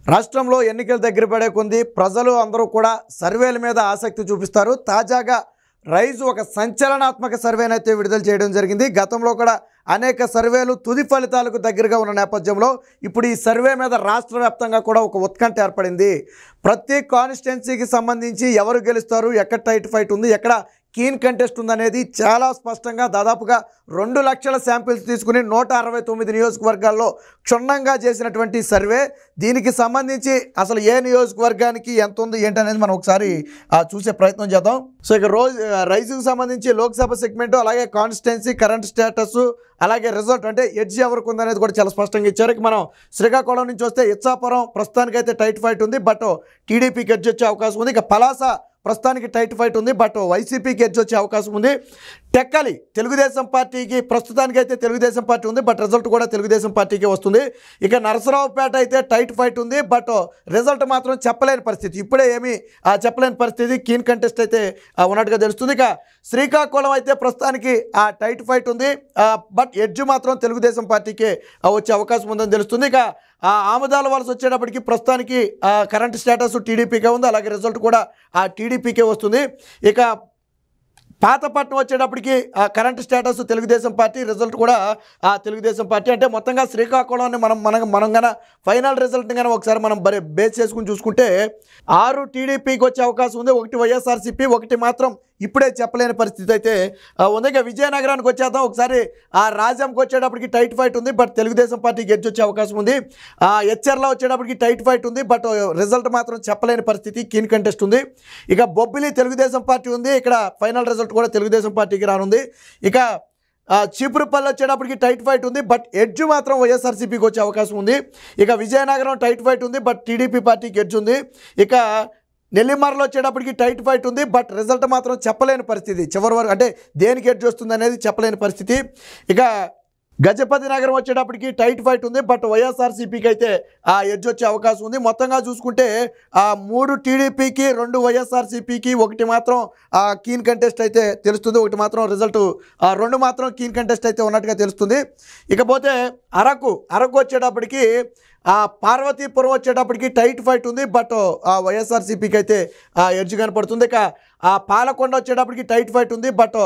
రాష్ట్రంలో ఎన్నికలు దగ్గర పడే కొంది ప్రజలు అందరూ కూడా సర్వేల మీద ఆసక్తి చూపిస్తారు. తాజాగా రైజ్ ఒక సంచలనాత్మక సర్వేనైతే విడుదల చేయడం జరిగింది. గతంలో కూడా అనేక సర్వేలు తుది ఫలితాలకు దగ్గరగా ఉన్న నేపథ్యంలో ఇప్పుడు ఈ సర్వే మీద రాష్ట్ర వ్యాప్తంగా కూడా ఒక ఉత్కంఠ ఏర్పడింది. ప్రతి కాన్స్టిట్యున్సీకి సంబంధించి ఎవరు గెలుస్తారు, ఎక్కడ టైట్ ఫైట్ ఉంది, ఎక్కడ కీన్ కంటెస్ట్ ఉందనేది చాలా స్పష్టంగా దాదాపుగా 2 లక్షల శాంపిల్స్ తీసుకుని 169 నియోజకవర్గాల్లో క్షుణ్ణంగా చేసినటువంటి సర్వే. దీనికి సంబంధించి అసలు ఏ నియోజకవర్గానికి ఎంత ఉంది ఏంటనేది మనం ఒకసారి చూసే ప్రయత్నం చేద్దాం. సో ఇక రైజ్కి సంబంధించి లోక్సభ సెగ్మెంట్, అలాగే కాన్స్టిట్యున్సీ, కరెంట్ స్టేటస్, అలాగే రిజల్ట్ అంటే ఎడ్జ్ ఎవరికి ఉందనేది కూడా చాలా స్పష్టంగా ఇచ్చారు. ఇక మనం శ్రీకాకుళం నుంచి వస్తే ఇచ్చాపురం ప్రస్తుతానికైతే టైట్ ఫైట్ ఉంది, బట్ టీడీపీకి ఎడ్జ్ వచ్చే అవకాశం ఉంది. ఇక పలాస ప్రస్తుతానికి టైట్ ఫైట్ ఉంది, బట్ వైసీపీకి ఎడ్జ్ వచ్చే అవకాశం ఉంది. టెక్కలి తెలుగుదేశం పార్టీకి ప్రస్తుతానికైతే తెలుగుదేశం పార్టీ ఉంది, బట్ రిజల్ట్ కూడా తెలుగుదేశం పార్టీకి వస్తుంది. ఇక నరసరావుపేట అయితే టైట్ ఫైట్ ఉంది, బట్ రిజల్ట్ మాత్రం చెప్పలేని పరిస్థితి, ఇప్పుడే ఏమీ చెప్పలేని పరిస్థితి, కీన్ కంటెస్ట్ అయితే ఉన్నట్టుగా తెలుస్తుంది. ఇక శ్రీకాకుళం అయితే ప్రస్తుతానికి టైట్ ఫైట్ ఉంది, బట్ ఎడ్జ్ మాత్రం తెలుగుదేశం పార్టీకి వచ్చే అవకాశం ఉందని తెలుస్తుంది. ఇక ఆమదాల వలస వచ్చేటప్పటికి ప్రస్తుతానికి కరెంట్ స్టేటస్ టీడీపీకే ఉంది, అలాగే రిజల్ట్ కూడా టీడీపీకే వస్తుంది. ఇక పాతపట్నం వచ్చేటప్పటికి current status Telugu Desam party, result కూడా తెలుగుదేశం పార్టీ. అంటే మొత్తంగా శ్రీకాకుళాన్ని మనం కన్నా ఫైనల్ రిజల్ట్ని కానీ ఒకసారి మనం బేస్ చేసుకుని చూసుకుంటే 6 టీడీపీకి వచ్చే అవకాశం ఉంది, 1 వైఎస్ఆర్సీపీ, 1 మాత్రం ఇప్పుడే చెప్పలేని పరిస్థితి అయితే ఉంది. ఇక విజయనగరానికి వచ్చేద్దాం. ఒకసారి రాజంకి వచ్చేటప్పటికి టైట్ ఫైట్ ఉంది, బట్ తెలుగుదేశం పార్టీకి ఎడ్జ్ వచ్చే అవకాశం ఉంది. హెచ్చర్లో వచ్చేటప్పటికి టైట్ ఫైట్ ఉంది, బట్ రిజల్ట్ మాత్రం చెప్పలేని పరిస్థితి, కీన్ కంటెస్ట్ ఉంది. ఇక బొబ్బిలి తెలుగుదేశం పార్టీ ఉంది, ఇక్కడ ఫైనల్ రిజల్ట్ కూడా తెలుగుదేశం పార్టీకి రానుంది. ఇక చీపురుపల్లి వచ్చేటప్పటికి టైట్ ఫైట్ ఉంది, బట్ ఎడ్జ్ మాత్రం వైఎస్ఆర్సీపీకి వచ్చే అవకాశం ఉంది. ఇక విజయనగరం టైట్ ఫైట్ ఉంది, బట్ టీడీపీ పార్టీకి ఎడ్జ్ ఉంది. ఇక నెల్లిమర్లో వచ్చేటప్పటికి టైట్ ఫైట్ ఉంది, బట్ రిజల్ట్ మాత్రం చెప్పలేని పరిస్థితి, చివరి వరకు అంటే దేనికి ఎడ్జ్ వస్తుంది అనేది చెప్పలేని పరిస్థితి. ఇక గజపతి నగరం వచ్చేటప్పటికి టైట్ ఫైట్ ఉంది, బట్ వైఎస్ఆర్సీపీకి అయితే ఎడ్జ్ వచ్చే అవకాశం ఉంది. మొత్తంగా చూసుకుంటే 3 టీడీపీకి, 2 వైఎస్ఆర్సీపీకి, 1 మాత్రం కీన్ కంటెస్ట్ అయితే తెలుస్తుంది, 1 మాత్రం రిజల్ట్, 2 మాత్రం కీన్ కంటెస్ట్ అయితే ఉన్నట్టుగా తెలుస్తుంది. ఇకపోతే అరకు వచ్చేటప్పటికి పార్వతీపురం వచ్చేటప్పటికి టైట్ ఫైట్ ఉంది, బట్ వైఎస్ఆర్సీపీకి అయితే ఎడ్జ్ కనపడుతుంది. ఇక పాలకొండ వచ్చేటప్పటికి టైట్ ఫైట్ ఉంది, బట్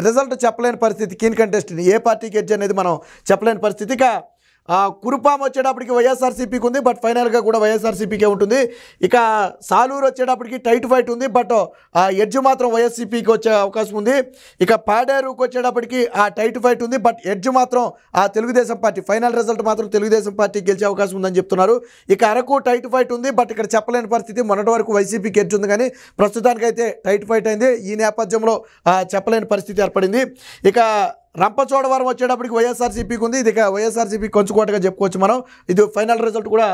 రిజల్ట్ చెప్పలేని పరిస్థితి, కీన్ కంటెస్ట్ ఏ పార్టీకి ఎడ్జ్ అనేది మనం చెప్పలేని పరిస్థితి. ఇక కురుపాం వచ్చేటప్పటికి వైఎస్ఆర్సీపీకి ఉంది, బట్ ఫైనల్గా కూడా వైఎస్ఆర్సీపీకే ఉంటుంది. ఇక సాలూరు వచ్చేటప్పటికి టైట్ ఫైట్ ఉంది, బట్ ఎడ్జ్ మాత్రం వైఎస్సీపీకి వచ్చే అవకాశం ఉంది. ఇక పాడేరుకు వచ్చేటప్పటికి టైట్ ఫైట్ ఉంది, బట్ ఎడ్జ్ మాత్రం తెలుగుదేశం పార్టీ, ఫైనల్ రిజల్ట్ మాత్రం తెలుగుదేశం పార్టీకి గెలిచే అవకాశం ఉందని చెప్తున్నారు. ఇక అరకు టైట్ ఫైట్ ఉంది, బట్ ఇక్కడ చెప్పలేని పరిస్థితి, మొన్నటి వరకు వైసీపీకి ఎడ్జ్ ఉంది, కానీ ప్రస్తుతానికైతే టైట్ ఫైట్ అయింది. ఈ నేపథ్యంలో చెప్పలేని పరిస్థితి ఏర్పడింది. ఇక రంపచోడవరం వచ్చేటప్పటికి వైఎస్ఆర్సీపీకి ఉంది, ఇది వైఎస్ఆర్సీపీ కొంచుకోటగా చెప్పుకోవచ్చు మనం. ఇది ఫైనల్ రిజల్ట్ కూడా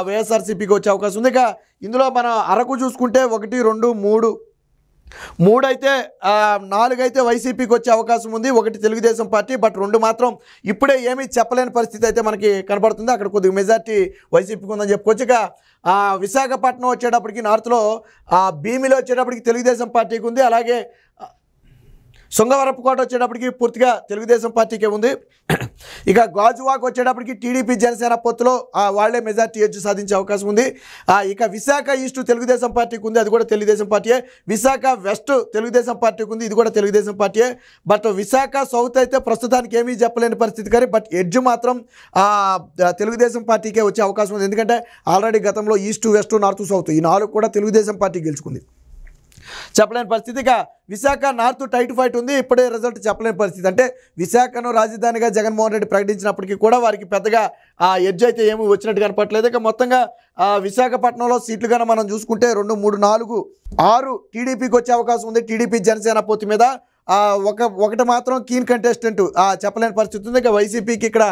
వైఎస్ఆర్సీపీకి వచ్చే అవకాశం ఉంది. ఇక ఇందులో మనం అరకు చూసుకుంటే 1, 2, 3 అయితే 4 అయితే వైసీపీకి వచ్చే అవకాశం ఉంది, 1 తెలుగుదేశం పార్టీ, బట్ 2 మాత్రం ఇప్పుడే ఏమీ చెప్పలేని పరిస్థితి అయితే మనకి కనపడుతుంది. అక్కడ కొద్దిగా మెజార్టీ వైసీపీకి ఉందని చెప్పుకోవచ్చు. ఇక విశాఖపట్నం వచ్చేటప్పటికి నార్త్లో భీమిలో వచ్చేటప్పటికి తెలుగుదేశం పార్టీకి ఉంది, అలాగే శృంగవరపుకోట వచ్చేటప్పటికి పూర్తిగా తెలుగుదేశం పార్టీకే ఉంది. ఇక గాజువాక్ వచ్చేటప్పటికి టీడీపీ జనసేన పొత్తులో వాళ్లే మెజార్టీ ఎడ్జ్ సాధించే అవకాశం ఉంది. ఇక విశాఖ ఈస్ట్ తెలుగుదేశం పార్టీకి ఉంది, అది కూడా తెలుగుదేశం పార్టీయే. విశాఖ వెస్ట్ తెలుగుదేశం పార్టీకి ఉంది, ఇది కూడా తెలుగుదేశం పార్టీయే. బట్ విశాఖ సౌత్ అయితే ప్రస్తుతానికి ఏమీ చెప్పలేని పరిస్థితి, కానీ బట్ ఎడ్జ్ మాత్రం తెలుగుదేశం పార్టీకే వచ్చే అవకాశం ఉంది. ఎందుకంటే ఆల్రెడీ గతంలో ఈస్ట్, వెస్ట్, నార్త్, సౌత్ ఈ 4 కూడా తెలుగుదేశం పార్టీ గెలుచుకుంది, చెప్పలేని పరిస్థితి. ఇక విశాఖ నార్త్ టైట్ ఫైట్ ఉంది, ఇప్పుడే రిజల్ట్ చెప్పలేని పరిస్థితి. అంటే విశాఖను రాజధానిగా జగన్మోహన్ రెడ్డి ప్రకటించినప్పటికీ కూడా వారికి పెద్దగా ఎడ్జ్ అయితే ఏమీ వచ్చినట్టు కనపట్లేదు. ఇక మొత్తంగా విశాఖపట్నంలో సీట్లు కన్నా మనం చూసుకుంటే 2, 3, 4, 6 టీడీపీకి వచ్చే అవకాశం ఉంది, టీడీపీ జనసేన పొత్తు మీద. 1 మాత్రం కీన్ కంటెస్టెంట్ చెప్పలేని పరిస్థితి ఉంది. ఇక వైసీపీకి ఇక్కడ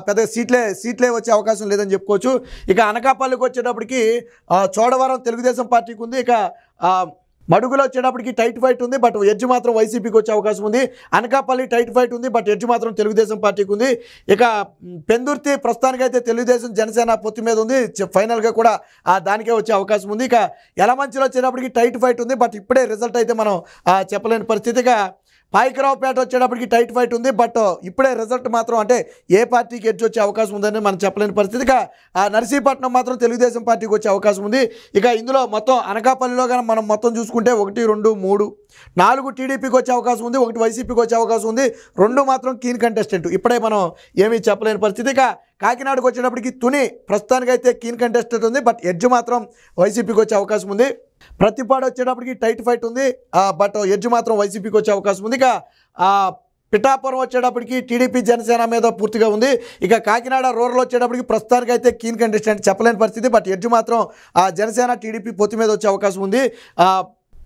పెద్ద సీట్లే వచ్చే అవకాశం లేదని చెప్పుకోవచ్చు. ఇక అనకాపల్లికి వచ్చేటప్పటికి చోడవరం తెలుగుదేశం పార్టీకి ఉంది. ఇక మడుగులో వచ్చేటప్పటికి టైట్ ఫైట్ ఉంది, బట్ ఎడ్జ్ మాత్రం వైసీపీకి వచ్చే అవకాశం ఉంది. అనకాపల్లి టైట్ ఫైట్ ఉంది, బట్ ఎడ్జ్ మాత్రం తెలుగుదేశం పార్టీకి ఉంది. ఇక పెందుర్తి ప్రస్తుతానికైతే తెలుగుదేశం జనసేన పొత్తు మీద ఉంది, ఫైనల్గా కూడా దానికే వచ్చే అవకాశం ఉంది. ఇక యలమంచిలో వచ్చేటప్పటికి టైట్ ఫైట్ ఉంది, బట్ ఇప్పుడే రిజల్ట్ అయితే మనం చెప్పలేని పరిస్థితి. ఇక పాయకరావుపేట వచ్చేటప్పటికి టైట్ ఫైట్ ఉంది. బట్ ఇప్పుడే రిజల్ట్ మాత్రం అంటే ఏ పార్టీకి ఎడ్జ్ వచ్చే అవకాశం ఉందని మనం చెప్పలేని పరిస్థితి. ఇక నర్సీపట్నం మాత్రం తెలుగుదేశం పార్టీకి వచ్చే అవకాశం ఉంది. ఇక ఇందులో మొత్తం అనకాపల్లిలో కానీ మనం మొత్తం చూసుకుంటే 1, 2, 3, 4 టీడీపీకి వచ్చే అవకాశం ఉంది, 1 వైసీపీకి వచ్చే అవకాశం ఉంది, 2 మాత్రం కీన్ కంటెస్టెంట్. ఇప్పుడే మనం ఏమీ చెప్పలేని పరిస్థితి. ఇక కాకినాడకు వచ్చేటప్పటికి తుని ప్రస్తుతానికైతే కీన్ కంటెస్టెంట్ ఉంది, బట్ ఎడ్జ్ మాత్రం వైసీపీకి వచ్చే అవకాశం ఉంది. ప్రతిపాడు వచ్చేటప్పటికి టైట్ ఫైట్ ఉంది, బట్ ఎడ్జ్ మాత్రం వైసీపీకి వచ్చే అవకాశం ఉంది. ఇక పిఠాపురం వచ్చేటప్పటికి టీడీపీ జనసేన మీద పూర్తిగా ఉంది. ఇక కాకినాడ రూరల్ వచ్చేటప్పటికి ప్రస్తుతానికైతే కీన్ కంటెస్టెంట్ చెప్పలేని పరిస్థితి, బట్ ఎడ్జ్ మాత్రం జనసేన టీడీపీ పొత్తు మీద వచ్చే అవకాశం ఉంది.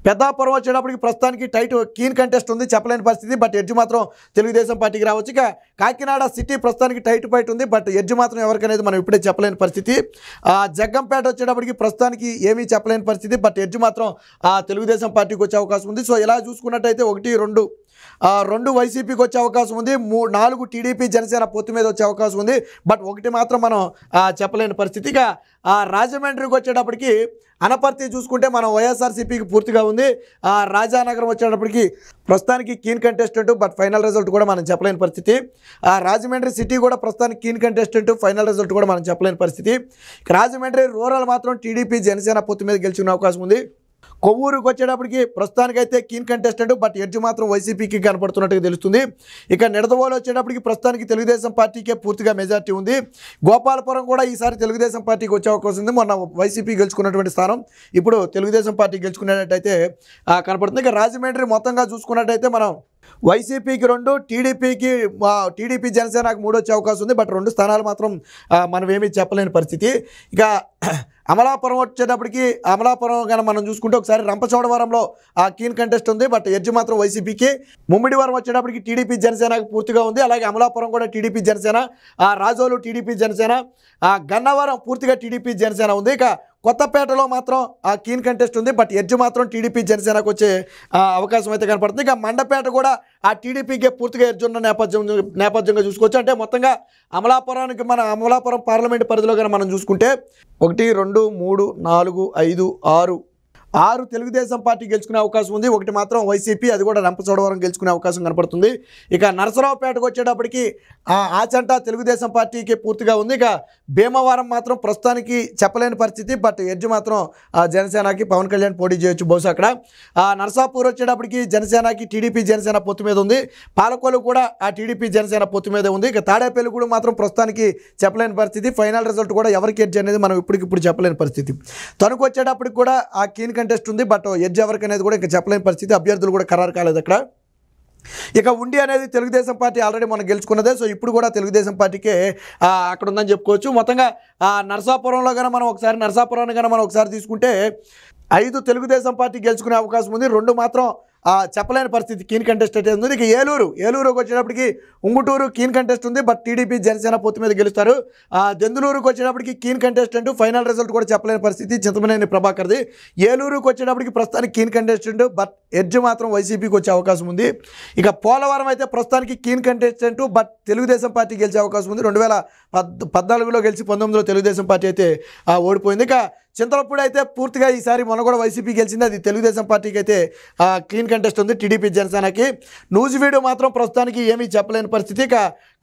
పెద్దాపురం వచ్చేటప్పటికి ప్రస్తుతానికి టైట్ కీన్ కంటెస్ట్ ఉంది, చెప్పలేని పరిస్థితి, బట్ ఎడ్జ్ మాత్రం తెలుగుదేశం పార్టీకి రావచ్చు. ఇక కాకినాడ సిటీ ప్రస్తుతానికి టైట్ ఫైట్ ఉంది, బట్ ఎడ్జ్ మాత్రం ఎవరికనేది మనం ఇప్పుడే చెప్పలేని పరిస్థితి. జగ్గంపేట వచ్చేటప్పటికి ప్రస్తుతానికి ఏమీ చెప్పలేని పరిస్థితి, బట్ ఎడ్జ్ మాత్రం తెలుగుదేశం పార్టీకి వచ్చే అవకాశం ఉంది. సో ఇలా చూసుకున్నట్టయితే 1, 2 వైసీపీకి వచ్చే అవకాశం ఉంది, 4 టీడీపీ జనసేన పొత్తు మీద వచ్చే అవకాశం ఉంది, బట్ 1 మాత్రం మనం చెప్పలేని పరిస్థితి. ఇక రాజమండ్రికి వచ్చేటప్పటికి అనపర్తి చూసుకుంటే మనం వైఎస్ఆర్సీపీకి పూర్తిగా ఉంది. రాజానగరం వచ్చేటప్పటికి ప్రస్తుతానికి keen contestant, but final result కూడా మనం చెప్పలేని పరిస్థితి. రాజమండ్రి సిటీ కూడా ప్రస్తుతానికి కీన్ కంటెస్టెంట్, ఫైనల్ రిజల్ట్ కూడా మనం చెప్పలేని పరిస్థితి. రాజమండ్రి రూరల్ మాత్రం టీడీపీ జనసేన పొత్తు మీద గెలిచిన అవకాశం ఉంది. కొవ్వూరుకు వచ్చేటప్పటికి ప్రస్తుతానికైతే కీన్ కంటెస్టెంట్, బట్ ఎడ్జ్ మాత్రం వైసీపీకి కనపడుతున్నట్టుగా తెలుస్తుంది. ఇక నిడదవోలు వచ్చేటప్పటికి ప్రస్తుతానికి తెలుగుదేశం పార్టీకే పూర్తిగా మెజార్టీ ఉంది. గోపాలపురం కూడా ఈసారి తెలుగుదేశం పార్టీకి వచ్చే అవకాశం ఉంది. మొన్న వైసీపీ గెలుచుకున్నటువంటి స్థానం ఇప్పుడు తెలుగుదేశం పార్టీ గెలుచుకునేటట్టయితే కనపడుతుంది. ఇక రాజమండ్రి మొత్తంగా చూసుకున్నట్టయితే మనం వైసీపీకి 2, టీడీపీ జనసేనకు 3 వచ్చే అవకాశం ఉంది, బట్ 2 స్థానాలు మాత్రం మనం ఏమీ చెప్పలేని పరిస్థితి. ఇక అమలాపురం వచ్చేటప్పటికి అమలాపురం కానీ మనం చూసుకుంటే ఒకసారి రంపచోడవరంలో కీన్ కంటెస్ట్ ఉంది, బట్ ఎడ్జ్ మాత్రం వైసీపీకి. ముమ్మిడివరం వచ్చేటప్పటికి టీడీపీ జనసేనకు పూర్తిగా ఉంది, అలాగే అమలాపురం కూడా టీడీపీ జనసేన, రాజోలు టీడీపీ జనసేన, గన్నవరం పూర్తిగా టీడీపీ జనసేన ఉంది. ఇక కొత్తపేటలో మాత్రం కీన్ కంటెస్ట్ ఉంది, బట్ ఎడ్జ్ మాత్రం టీడీపీ జనసేనకు వచ్చే అవకాశం అయితే కనపడుతుంది. ఇక మండపేట కూడా టీడీపీకే పూర్తిగా ఎడ్జ్ ఉన్న నేపథ్యంగా చూసుకోవచ్చు. అంటే మొత్తంగా అమలాపురం పార్లమెంట్ పరిధిలో కానీ మనం చూసుకుంటే 1, 2, 3, 4, 5, 6 తెలుగుదేశం పార్టీ గెలుచుకునే అవకాశం ఉంది, 1 మాత్రం వైసీపీ, అది కూడా రంపచోడవరం గెలుచుకునే అవకాశం కనపడుతుంది. ఇక నరసరావుపేటకు వచ్చేటప్పటికి ఆచంట తెలుగుదేశం పార్టీకి పూర్తిగా ఉంది. ఇక భీమవరం మాత్రం ప్రస్తుతానికి చెప్పలేని పరిస్థితి, బట్ ఎడ్జ్ మాత్రం జనసేనకి పవన్ కళ్యాణ్ పోటీ చేయొచ్చు బహుశా అక్కడ. నరసాపూర్ వచ్చేటప్పటికి జనసేనకి టీడీపీ జనసేన పొత్తు మీద ఉంది. పాలకొల్లు కూడా టీడీపీ జనసేన పొత్తు మీద ఉంది. ఇక తాడేపల్లి కూడా మాత్రం ప్రస్తుతానికి చెప్పలేని పరిస్థితి, ఫైనల్ రిజల్ట్ కూడా ఎవరికి ఎడ్జ్ అనేది మనం ఇప్పటికిప్పుడు చెప్పలేని పరిస్థితి. తణుకు వచ్చేటప్పటికి కూడా కీన్ కంటెస్ట్ ఉంది, బట్ ఎడ్జ్ ఎవరికి అనేది కూడా ఇంకా చెప్పలేని పరిస్థితి, అభ్యర్థులు కూడా ఖరారు కాలేదు అక్కడ. ఇక ఉండి అనేది తెలుగుదేశం పార్టీ ఆల్రెడీ మనం గెలుచుకున్నదే, సో ఇప్పుడు కూడా తెలుగుదేశం పార్టీకే అక్కడ ఉందని చెప్పుకోవచ్చు. మొత్తంగా నరసాపురంలో కానీ మనం ఒకసారి తీసుకుంటే 5 తెలుగుదేశం పార్టీ గెలుచుకునే అవకాశం ఉంది, 2 మాత్రం చెప్పలేని పరిస్థితి కీన్ కంటెస్ట్ అయితే ఉంది. ఇక ఏలూరుకి వచ్చేటప్పటికి ఉంగుటూరు కీన్ కంటెస్ట్ ఉంది, బట్ టీడీపీ జనసేన పొత్తు మీద గెలుస్తారు. దెందులూరుకు వచ్చేటప్పటికి కీన్ కంటెస్టెంట్, ఫైనల్ రిజల్ట్ కూడా చెప్పలేని పరిస్థితి చింతమనేని ప్రభాకర్ది. ఏలూరుకు వచ్చేటప్పటికి ప్రస్తుతానికి కీన్ కంటెస్టెంట్, బట్ ఎడ్జ్ మాత్రం వైసీపీకి వచ్చే అవకాశం ఉంది. ఇక పోలవరం అయితే ప్రస్తుతానికి keen contestant, but Telugu Desam party గెలిచే అవకాశం ఉంది. 2014లో గెలిచి 19లో తెలుగుదేశం పార్టీ అయితే ఓడిపోయింది. ఇక చింతలపూడి అయితే పూర్తిగా ఈసారి మొన్న కూడా వైసీపీ గెలిచింది, అది తెలుగుదేశం పార్టీకి అయితే క్లీన్ కంటెస్ట్ ఉంది టీడీపీ జనసేనకి. నూజివీడు మాత్రం ప్రస్తుతానికి ఏమీ చెప్పలేని పరిస్థితి. ఇక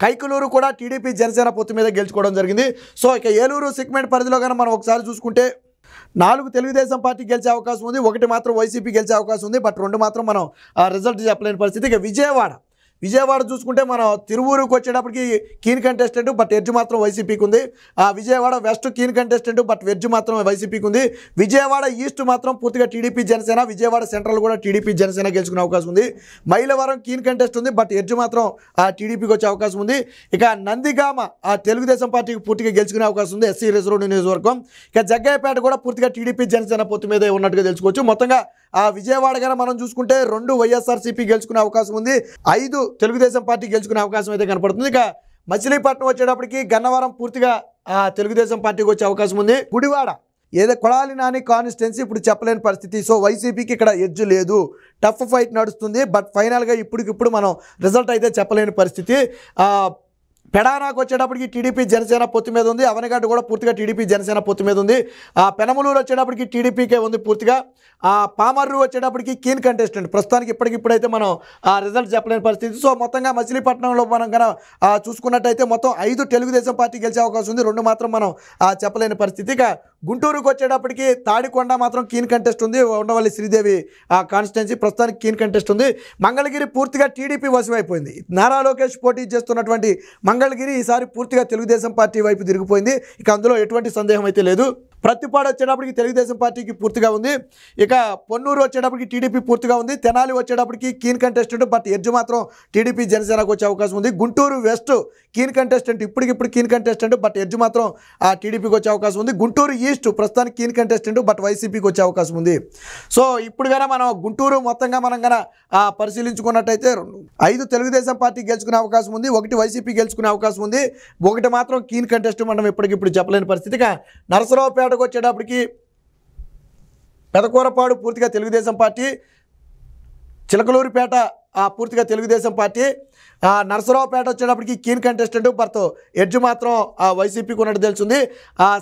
కైకలూరు కూడా టీడీపీ జనసేన పొత్తు మీద గెలుచుకోవడం జరిగింది. సో ఇక ఏలూరు సెగ్మెంట్ పరిధిలో కానీ మనం ఒకసారి చూసుకుంటే 4 తెలుగుదేశం పార్టీ గెలిచే అవకాశం ఉంది, 1 మాత్రం వైసీపీ గెలిచే అవకాశం ఉంది, బట్ 2 మాత్రం మనం రిజల్ట్ చెప్పలేని పరిస్థితి. ఇక విజయవాడ చూసుకుంటే మనం తిరువూరుకు వచ్చేటప్పటికి కీన్ కంటెస్టెంట్, బట్ ఎడ్జ్ మాత్రం వైసీపీకి ఉంది. Vijayawada west keen contestant, but edge మాత్రం వైసీపీకి ఉంది. విజయవాడ ఈస్ట్ మాత్రం పూర్తిగా టీడీపీ జనసేన, విజయవాడ సెంట్రల్ కూడా టీడీపీ జనసేన గెలుచుకునే అవకాశం ఉంది. మైలవరం కీన్ కంటెస్ట్ ఉంది, బట్ ఎడ్జ్ మాత్రం టీడీపీకి వచ్చే అవకాశం ఉంది. ఇక నందిగామ తెలుగుదేశం పార్టీకి పూర్తిగా గెలుచుకునే అవకాశం ఉంది, ఎస్సీ రిజర్వ్డ్ నియోజకవర్గం. ఇక జగ్గయ్యపేట కూడా పూర్తిగా టీడీపీ జనసేన పొత్తు మీద ఉన్నట్టుగా తెలుసుకోవచ్చు. మొత్తంగా విజయవాడ గానే మనం చూసుకుంటే 2 వైఎస్ఆర్సీపీ గెలుచుకునే అవకాశం ఉంది, 5 తెలుగుదేశం పార్టీ గెలుచుకునే అవకాశం అయితే కనపడుతుంది. ఇక మచిలీపట్నం వచ్చేటప్పటికి గన్నవరం పూర్తిగా తెలుగుదేశం పార్టీకి వచ్చే అవకాశం ఉంది. గుడివాడ కొడాలి నాని కాన్స్టిట్యున్సీ ఇప్పుడు చెప్పలేని పరిస్థితి. సో వైసీపీకి ఇక్కడ ఎడ్జ్ లేదు, టఫ్ ఫైట్ నడుస్తుంది, బట్ ఫైనల్గా ఇప్పటికిప్పుడు మనం రిజల్ట్ అయితే చెప్పలేని పరిస్థితి. పెడానాకు వచ్చేటప్పటికి టీడీపీ జనసేన పొత్తు మీద ఉంది. అవనగడ్డ కూడా పూర్తిగా టీడీపీ జనసేన పొత్తు మీద ఉంది. పెనమలూరు వచ్చేటప్పటికి టీడీపీకే ఉంది పూర్తిగా. పామర్రు వచ్చేటప్పటికి కీన్ కంటెస్టెంట్ ప్రస్తుతానికి ఇప్పటికిప్పుడైతే మనం రిజల్ట్ చెప్పలేని పరిస్థితి. సో మొత్తంగా మచిలీపట్నంలో మనం కనుక చూసుకున్నట్టయితే మొత్తం 5 తెలుగుదేశం పార్టీ గెలిచే అవకాశం ఉంది, 2 మాత్రం మనం చెప్పలేని పరిస్థితి. ఇక గుంటూరుకు వచ్చేటప్పటికి తాడికొండ మాత్రం కీన్ కంటెస్ట్ ఉంది. ఉండవల్లి శ్రీదేవి కాన్స్టిట్యున్సీ ప్రస్తుతానికి కీన్ కంటెస్ట్ ఉంది. మంగళగిరి పూర్తిగా టీడీపీ వశమైపోయింది. నారా లోకేష్ పోటీ చేస్తున్నటువంటి మంగళగిరి ఈసారి పూర్తిగా తెలుగుదేశం పార్టీ వైపు తిరిగిపోయింది. ఇక అందులో ఎటువంటి సందేహం అయితే లేదు. ప్రతిపాడు వచ్చేటప్పటికి తెలుగుదేశం పార్టీకి పూర్తిగా ఉంది. ఇక పొన్నూరు వచ్చేటప్పటికి టీడీపీ పూర్తిగా ఉంది. తెనాలి వచ్చేటప్పటికి కీన్ కంటెస్టెంట్, బట్ ఎడ్జ్ మాత్రం టీడీపీ జనసేనకు వచ్చే అవకాశం ఉంది. గుంటూరు వెస్ట్ కీన్ కంటెస్టెంట్, ఇప్పటికిప్పుడు కీన్ కంటెస్టెంట్, బట్ ఎడ్జ్ మాత్రం టీడీపీకి వచ్చే అవకాశం ఉంది. గుంటూరు ఈస్ట్ ప్రస్తుతానికి కీన్ కంటెస్టెంట్, బట్ వైసీపీకి వచ్చే అవకాశం ఉంది. సో ఇప్పుడు కనుక మనం గుంటూరు మొత్తంగా మనం కనుక పరిశీలించుకున్నట్టయితే 5 తెలుగుదేశం పార్టీ గెలుచుకునే అవకాశం ఉంది, 1 వైసీపీ గెలుచుకునే అవకాశం ఉంది, 1 మాత్రం కీన్ కంటెస్ట్ మనం ఇప్పటికిప్పుడు చెప్పలేని పరిస్థితి. ఇక నరసరావుపేటకు వచ్చేటప్పటికి పెదకూరపాడు పూర్తిగా తెలుగుదేశం పార్టీ, చిలకలూరిపేట పూర్తిగా తెలుగుదేశం పార్టీ, నరసరావుపేట వచ్చేటప్పటికి కీన్ కంటెస్టెంట్, బట్ ఎడ్జ్ మాత్రం వైసీపీకి ఉన్నట్టు తెలుస్తుంది.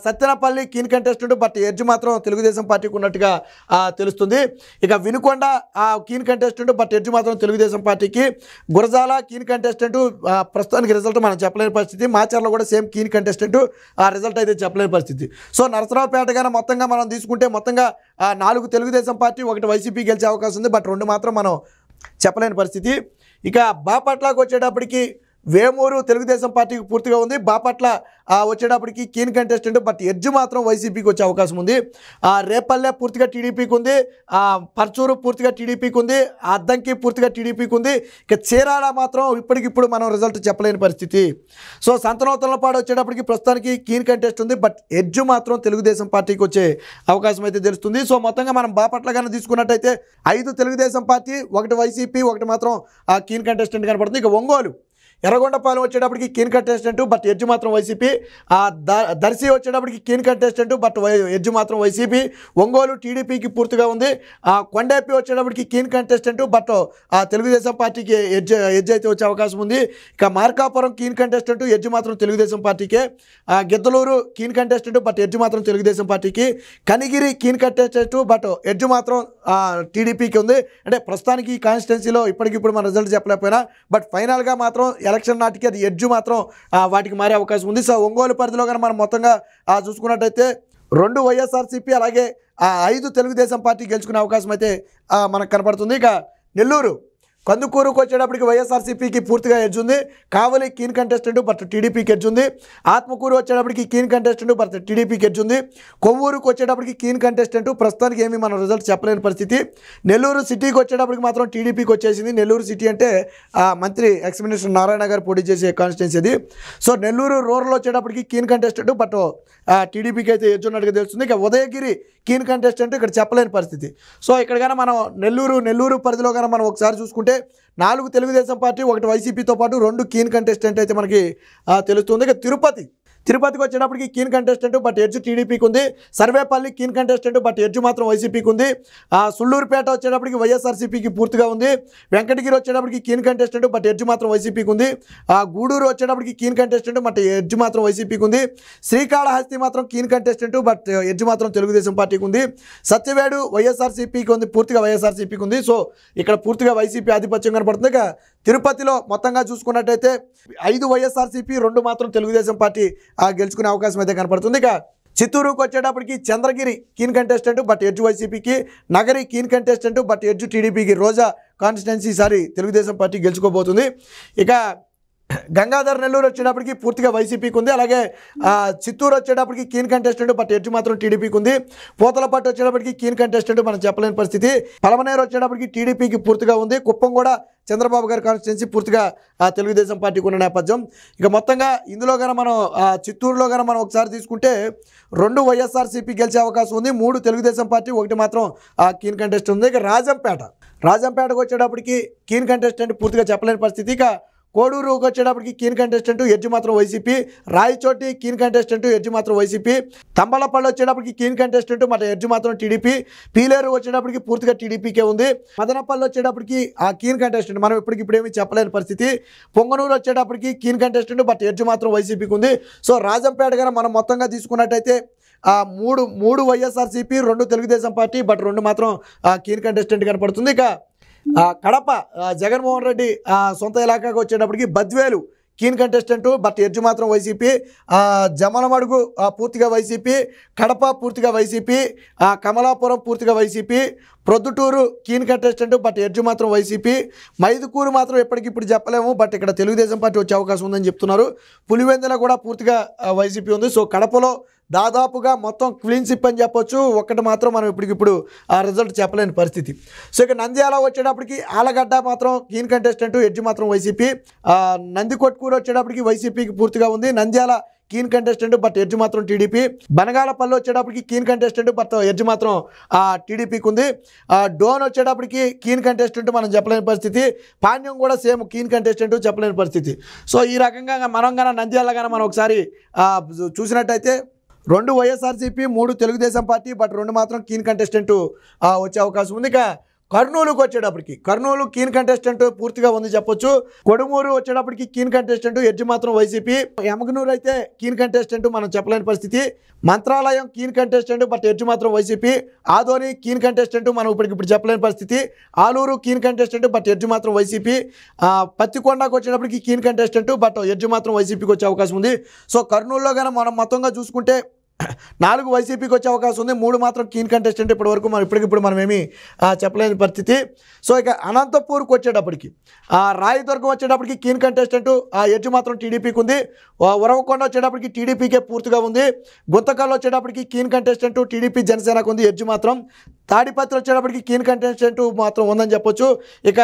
Sattenapalli keen contestant, but edge మాత్రం తెలుగుదేశం పార్టీకి ఉన్నట్టుగా తెలుస్తుంది. ఇక Vinukonda keen contestant, but edge మాత్రం తెలుగుదేశం పార్టీకి. గురజాల కీన్ కంటెస్టెంట్, ప్రస్తుతానికి రిజల్ట్ మనం చెప్పలేని పరిస్థితి. మాచర్లో కూడా సేమ్ కీన్ కంటెస్టెంట్, రిజల్ట్ అయితే చెప్పలేని పరిస్థితి. సో నరసరావుపేట కానీ మొత్తంగా మనం తీసుకుంటే మొత్తంగా 4 తెలుగుదేశం పార్టీ, 1 వైసీపీ గెలిచే అవకాశం ఉంది, బట్ 2 మాత్రం మనం చెప్పలేని పరిస్థితి. ఇక బాపట్లకు వచ్చేటప్పటికి వేమూరు తెలుగుదేశం పార్టీకి పూర్తిగా ఉంది. బాపట్ల వచ్చేటప్పటికి కీన్ కంటెస్టెంట్, బట్ ఎడ్జ్ మాత్రం వైసీపీకి వచ్చే అవకాశం ఉంది. రేపల్లె పూర్తిగా టీడీపీకి ఉంది. పర్చూరు పూర్తిగా టీడీపీకి ఉంది. అద్దంకి పూర్తిగా టీడీపీకి ఉంది. ఇక చీరాల మాత్రం ఇప్పటికిప్పుడు మనం రిజల్ట్ చెప్పలేని పరిస్థితి. సో సంతనోతలపాడు వచ్చేటప్పటికి ప్రస్తుతానికి కీన్ కంటెస్ట్ ఉంది, బట్ ఎడ్జ్ మాత్రం తెలుగుదేశం పార్టీకి వచ్చే అవకాశం అయితే తెలుస్తుంది. సో మొత్తంగా మనం బాపట్ల కానీ తీసుకున్నట్టయితే 5 తెలుగుదేశం పార్టీ, 1 వైసీపీ, 1 మాత్రం కీన్ కంటెస్టెంట్ కనపడుతుంది. ఇక ఒంగోలు ఎర్రగొండపాలెం వచ్చేటప్పటికి కీన్ కంటెస్టెంట్, బట్ ఎడ్జ్ మాత్రం వైసీపీ. దర్శి వచ్చేటప్పటికి కీన్ కంటెస్టెంట్, బట్ ఎడ్జ్ మాత్రం వైసీపీ. ఒంగోలు టీడీపీకి పూర్తిగా ఉంది. కొండేపి వచ్చేటప్పటికి కీన్ కంటెస్టెంట్, బట్ తెలుగుదేశం పార్టీకి ఎడ్జ్ అయితే వచ్చే అవకాశం ఉంది. ఇక మార్కాపురం కీన్ కంటెస్టెంట్, ఎడ్జ్ మాత్రం తెలుగుదేశం పార్టీకే. Giddalur keen contestant, but edge మాత్రం తెలుగుదేశం పార్టీకి. Kanigiri keen contestant, but edge మాత్రం టీడీపీకి ఉంది. అంటే ప్రస్తుతానికి ఈ కాన్స్టిట్యున్సీలో ఇప్పటికిప్పుడు మన రిజల్ట్ చెప్పలేకపోయినా, బట్ ఫైనల్గా మాత్రం ఎలక్షన్ నాటికి అది ఎడ్జ్ మాత్రం వాటికి మారే అవకాశం ఉంది. సో ఒంగోలు పరిధిలో కానీ మనం మొత్తంగా చూసుకున్నట్టయితే 2 వైఎస్ఆర్సీపీ అలాగే 5 తెలుగుదేశం పార్టీ గెలుచుకునే అవకాశం అయితే మనకు కనపడుతుంది. ఇక నెల్లూరు కందుకూరుకు వచ్చేటప్పటికి వైఎస్ఆర్సీపీకి పూర్తిగా ఎడ్జ్ ఉంది. కావలి కీన్ కంటెస్టెంట్, బట్ టీడీపీకి ఎడ్జ్ ఉంది. ఆత్మకూరు వచ్చేటప్పటికి కీన్ కంటెస్టెంట్, బట్ టీడీపీకి ఎడ్జ్ ఉంది. కొవ్వూరుకు వచ్చేటప్పటికి కీన్ కంటెస్టెంట్, ప్రస్తుతానికి ఏమీ మనం రిజల్ట్ చెప్పలేని పరిస్థితి. నెల్లూరు సిటీకి వచ్చేటప్పటికి మాత్రం టీడీపీకి వచ్చేసింది. నెల్లూరు సిటీ అంటే మంత్రి ఎక్స్ మినిస్టర్ నారాయణ గారు పోటీ చేసే కాన్స్టిట్యున్సీ అది. సో నెల్లూరు రూరల్ వచ్చేటప్పటికి కీన్ కంటెస్టెంట్, బట్ టీడీపీకి అయితే ఎడ్జ్ ఉన్నట్టుగా తెలుస్తుంది. ఇక ఉదయగిరి కీన్ కంటెస్టెంట్, ఇక్కడ చెప్పలేని పరిస్థితి. సో ఇక్కడ కానీ మనం నెల్లూరు పరిధిలో కానీ మనం ఒకసారి చూసుకుంటే 4 తెలుగుదేశం పార్టీ, 1 వైసీపీతో పాటు 2 కీన్ కంటెస్టెంట్ అయితే మనకి తెలుస్తుంది. ఇక తిరుపతికి వచ్చేటప్పటికి కీన్ కంటెస్టెంట్, బట్ ఎడ్జ్ టీడీపీకి ఉంది. Sarvepalli keen contestant, but edge మాత్రం వైసీపీకి ఉంది. సుళ్ళూరుపేట వచ్చేటప్పటికి వైఎస్ఆర్సీపీకి పూర్తిగా ఉంది. వెంకటగిరి వచ్చేటప్పటికి కీన్ కంటెస్టెంట్, బట్ ఎడ్జ్ మాత్రం వైసీపీకి ఉంది. గూడూరు వచ్చేటప్పటికి కీన్ కంటెస్టెంట్, బట్ ఎడ్జ్ మాత్రం వైసీపీకి ఉంది. శ్రీకాళహస్తి మాత్రం కీన్ కంటెస్టెంట్, బట్ ఎడ్జ్ మాత్రం తెలుగుదేశం పార్టీకి ఉంది. సత్యవేడు వైఎస్ఆర్సీపీకి ఉంది, పూర్తిగా వైఎస్ఆర్సీపీకి ఉంది. సో ఇక్కడ పూర్తిగా వైసీపీ ఆధిపత్యం కనపడుతుంది. ఇక తిరుపతిలో మొత్తంగా చూసుకున్నట్టయితే 5 వైఎస్ఆర్సీపీ, 2 మాత్రం తెలుగుదేశం పార్టీ గెలుచుకునే అవకాశం అయితే కనపడుతుంది. ఇక చిత్తూరుకు వచ్చేటప్పటికి Chandragiri keen contestant, but edge వైసీపీకి. Nagari keen contestant, but edge టీడీపీకి. రోజా కాన్స్టిట్యున్సీ ఈసారి తెలుగుదేశం పార్టీ గెలుచుకోబోతుంది. ఇక గంగాధర్ నెల్లూరు వచ్చేటప్పటికి పూర్తిగా వైసీపీకి ఉంది. అలాగే చిత్తూరు వచ్చేటప్పటికి కీన్ కంటెస్టెంట్, బట్ ఎడ్జ్ మాత్రం టీడీపీకి ఉంది. పోతలపట్టు వచ్చేటప్పటికి కీన్ కంటెస్టెంట్ మనం చెప్పలేని పరిస్థితి. పలమనేరు వచ్చేటప్పటికి టీడీపీకి పూర్తిగా ఉంది. కుప్పం కూడా చంద్రబాబు గారి కాన్స్టిట్యున్సీ పూర్తిగా తెలుగుదేశం పార్టీకి ఉన్న నేపథ్యం. ఇక మొత్తంగా ఇందులో కానీ మనం చిత్తూరులో కానీ మనం ఒకసారి తీసుకుంటే 2 వైఎస్ఆర్సీపీ గెలిచే అవకాశం ఉంది, 3 తెలుగుదేశం పార్టీ, 1 మాత్రం కీన్ కంటెస్ట్ ఉంది. ఇక రాజంపేటకు వచ్చేటప్పటికి కీన్ కంటెస్టెంట్ పూర్తిగా చెప్పలేని పరిస్థితి. ఇక కోడూరుకి వచ్చేటప్పటికి కీన్ కంటెస్టెంట్ ఎడ్జ్ మాత్రం YCP, Rayachoti keen contestant edge మాత్రం వైసీపీ, తంబలపల్లి వచ్చేటప్పటికి కీన్ కంటెస్టెంట్ మన ఎడ్జ్ మాత్రం టీడీపీ, పీలేరు వచ్చేటప్పటికి పూర్తిగా టీడీపీకే ఉంది, మదనపల్లి వచ్చేటప్పటికి ఆ కీన్ కంటెస్టెంట్ మనం ఇప్పటికిప్పుడేమీ చెప్పలేని పరిస్థితి, పొంగనూరు వచ్చేటప్పటికి కీన్ కంటెస్టెంట్ బట్ ఎడ్జ్ మాత్రం వైసీపీకి ఉంది. సో రాజంపేట గారు మనం మొత్తంగా తీసుకున్నట్టయితే మూడు వైఎస్ఆర్సీపీ, 2 తెలుగుదేశం పార్టీ బట్ 2 మాత్రం కీన్ కంటెస్టెంట్ కనపడుతుంది. ఇక కడప జగన్మోహన్ రెడ్డి సొంత ఇలాకాకు వచ్చేటప్పటికి Badvel keen contestant but edge మాత్రం వైసీపీ, జమలమడుగు పూర్తిగా వైసీపీ, కడప పూర్తిగా వైసీపీ, కమలాపురం పూర్తిగా YCP, Proddatur keen contestant but edge మాత్రం వైసీపీ, మైదుకూరు మాత్రం ఎప్పటికిప్పుడు చెప్పలేము బట్ ఇక్కడ తెలుగుదేశం పార్టీ వచ్చే అవకాశం ఉందని చెప్తున్నారు, పులివెందుల కూడా పూర్తిగా వైసీపీ ఉంది. సో కడపలో దాదాపుగా మొత్తం క్లీన్ స్విప్ అని చెప్పొచ్చు, ఒక్కటి మాత్రం మనం ఇప్పటికిప్పుడు ఆ రిజల్ట్ చెప్పలేని పరిస్థితి. సో ఇక నంద్యాల వచ్చేటప్పటికి ఆలగడ్డ మాత్రం కీన్ కంటెస్టెంట్ ఎడ్జ్ మాత్రం వైసీపీ, నందికొట్కూరు వచ్చేటప్పటికి వైసీపీకి పూర్తిగా ఉంది, Nandyal keen contestant but edge మాత్రం టీడీపీ, బనగాలపల్లి వచ్చేటప్పటికి కీన్ కంటెస్టెంట్ బట్ ఎడ్జ్ మాత్రం టీడీపీకి ఉంది, డోన్ వచ్చేటప్పటికి కీన్ కంటెస్టెంట్ మనం చెప్పలేని పరిస్థితి, పాణ్యం కూడా సేమ్ కీన్ కంటెస్టెంట్ చెప్పలేని పరిస్థితి. సో ఈ రకంగా మనం కానీ నంద్యాల కానీ మనం ఒకసారి చూసినట్టయితే 2 వైఎస్ఆర్సీపీ, 3 తెలుగుదేశం పార్టీ బట్ 2 మాత్రం కీన్ కంటెస్టెంట్ వచ్చే అవకాశం ఉంది. ఇక కర్నూలుకు వచ్చేటప్పటికి కర్నూలు కీన్ కంటెస్టెంట్ పూర్తిగా ఉంది చెప్పొచ్చు, కొడుమూరు వచ్చేటప్పటికి కీన్ కంటెస్టెంట్ ఎడ్జ్ మాత్రం వైసీపీ, యమగనూరు అయితే కీన్ కంటెస్టెంట్ మనం చెప్పలేని పరిస్థితి, Mantralayam keen contestant but edge మాత్రం వైసీపీ, ఆదోని కీన్ కంటెస్టెంట్ మనం ఇప్పుడు చెప్పలేని పరిస్థితి, Aluru keen contestant but edge మాత్రం వైసీపీ, పత్తికొండకు వచ్చేటప్పటికి కీన్ కంటెస్టెంట్ బట్ ఎడ్జ్ మాత్రం వైసీపీకి వచ్చే అవకాశం ఉంది. సో కర్నూలులో కానీ మనం మొత్తంగా చూసుకుంటే 4 వైసీపీకి వచ్చే అవకాశం ఉంది, 3 మాత్రం కీన్ కంటెస్టెంట్ ఇప్పటివరకు మనం ఇప్పటికిప్పుడు మనం ఏమీ చెప్పలేని పరిస్థితి. సో ఇక అనంతపూర్కి వచ్చేటప్పటికి రాయదుర్గం వచ్చేటప్పటికి కీన్ కంటెస్టెంట్ ఎడ్జ్ మాత్రం టీడీపీకి ఉంది, ఉరవకొండ వచ్చేటప్పటికి టీడీపీకే పూర్తిగా ఉంది, గుంతకల్లు వచ్చేటప్పటికి కీన్ కంటెస్టెంట్ టీడీపీ జనసేనకు ఉంది ఎడ్జ్ మాత్రం, తాడిపత్రి వచ్చేటప్పటికి కీన్ కంటెస్టెంట్ మాత్రం ఉందని చెప్పొచ్చు. ఇక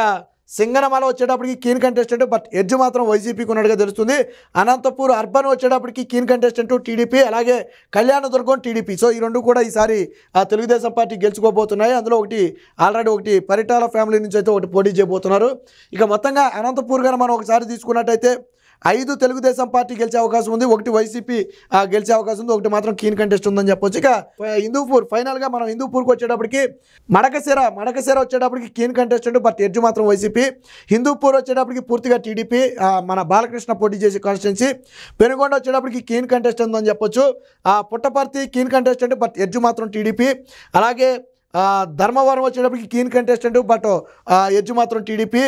సింగనమల వచ్చేటప్పటికి కీన్ కంటెస్టెంట్ బట్ ఎడ్జ్ మాత్రం వైసీపీకి ఉన్నట్టుగా తెలుస్తుంది, అనంతపూర్ అర్బన్ వచ్చేటప్పటికి కీన్ కంటెస్టెంట్ టీడీపీ, అలాగే కళ్యాణదుర్గం టీడీపీ. సో ఈ 2 కూడా ఈసారి తెలుగుదేశం పార్టీ గెలుచుకోబోతున్నాయి. అందులో ఆల్రెడీ ఒకటి పరిటాల ఫ్యామిలీ నుంచి అయితే ఒకటి పోటీ చేయబోతున్నారు. ఇక మొత్తంగా అనంతపూర్ గారు మనం ఒకసారి తీసుకున్నట్టయితే 5 తెలుగుదేశం పార్టీ గెలిచే అవకాశం ఉంది, 1 వైసీపీ గెలిచే అవకాశం ఉంది, 1 మాత్రం కీన్ కంటెస్ట్ ఉందని చెప్పొచ్చు. ఇక హిందూపూర్ ఫైనల్గా మనం హిందూపూర్కి వచ్చేటప్పటికి మడకశిర వచ్చేటప్పటికి కీన్ కంటెస్టెంట్ బట్ ఎడ్జ్ మాత్రం వైసీపీ, హిందూపూర్ వచ్చేటప్పటికి పూర్తిగా టీడీపీ, మన బాలకృష్ణ పోటీ చేసే కాన్స్టిట్యున్సీ, పెనుగొండ వచ్చేటప్పటికి కీన్ కంటెస్ట్ ఉందని చెప్పొచ్చు, Puttaparthi keen contestant but edge మాత్రం టీడీపీ, అలాగే ధర్మవరం వచ్చేటప్పటికి కీన్ కంటెస్టెంట్ బట్ ఎడ్జ్ మాత్రం టీడీపీ,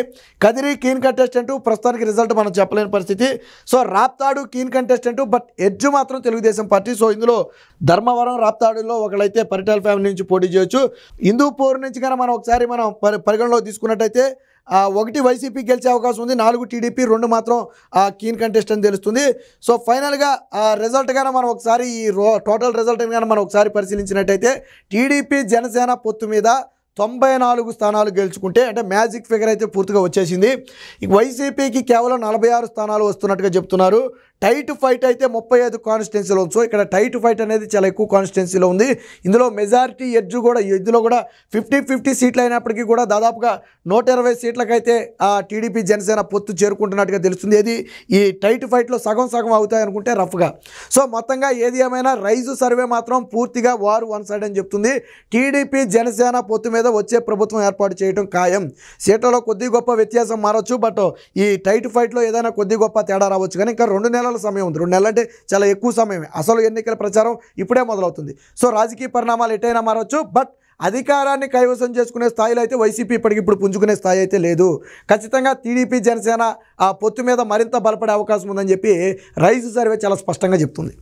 కదిరి కీన్ కంటెస్టెంట్ ప్రస్తుతానికి రిజల్ట్ మనం చెప్పలేని పరిస్థితి. So Raptadu keen contestant but edge మాత్రం తెలుగుదేశం పార్టీ. సో ఇందులో ధర్మవరం రాప్తాడులో ఒకళ్ళైతే పరిటాల ఫ్యామిలీ నుంచి పోటీ చేయొచ్చు. హిందూపూర్ నుంచి కానీ మనం ఒకసారి మనం పరిగణలో తీసుకున్నట్టయితే 1 వైసీపీ గెలిచే అవకాశం ఉంది, 4 టీడీపీ, 2 మాత్రం కీన్ కంటెస్ట్ అని తెలుస్తుంది. సో ఫైనల్గా రిజల్ట్ కానీ మనం ఒకసారి ఈ టోటల్ రిజల్ట్ కానీ మనం ఒకసారి పరిశీలించినట్టయితే టీడీపీ జనసేన పొత్తు మీద 94 స్థానాలు గెలుచుకుంటే అంటే మ్యాజిక్ ఫిగర్ అయితే పూర్తిగా వచ్చేసింది. ఇక వైసీపీకి కేవలం 46 స్థానాలు వస్తున్నట్టుగా చెప్తున్నారు. టైట్ ఫైట్ అయితే 35 కాన్స్టిట్యున్సీలో ఉంది. సో ఇక్కడ టైట్ ఫైట్ అనేది చాలా ఎక్కువ కాన్స్టిట్యున్సీలో ఉంది. ఇందులో మెజారిటీ ఎడ్జ్లో కూడా 50-50 సీట్లు అయినప్పటికీ కూడా దాదాపుగా 120 సీట్లకైతే టీడీపీ జనసేన పొత్తు చేరుకుంటున్నట్టుగా తెలుస్తుంది. ఏది ఈ టైట్ ఫైట్లో సగం అవుతాయి అనుకుంటే రఫ్గా. సో మొత్తంగా ఏది ఏమైనా రైజు సర్వే మాత్రం పూర్తిగా వారు వన్ సైడ్ అని చెప్తుంది. టీడీపీ జనసేన పొత్తు మీద వచ్చే ప్రభుత్వం ఏర్పాటు చేయడం ఖాయం. సీట్లలో కొద్ది గొప్ప వ్యత్యాసం మారచ్చు, బట్ ఈ టైట్ ఫైట్లో ఏదైనా కొద్ది గొప్ప తేడా రావచ్చు. కానీ ఇంకా 2 నెలల సమయం ఉంది. 2 నెలలు అంటే చాలా ఎక్కువ సమయమే. అసలు ఎన్నికల ప్రచారం ఇప్పుడే మొదలవుతుంది. సో రాజకీయ పరిణామాలు ఎటైనా మారవచ్చు, బట్ అధికారాన్ని కైవసం చేసుకునే స్థాయిలో అయితే వైసీపీ ఇప్పటికిప్పుడు పుంజుకునే స్థాయి అయితే లేదు. ఖచ్చితంగా టీడీపీ జనసేన ఆ పొత్తు మీద మరింత బలపడే అవకాశం ఉందని చెప్పి రైజు సర్వే చాలా స్పష్టంగా చెప్తుంది.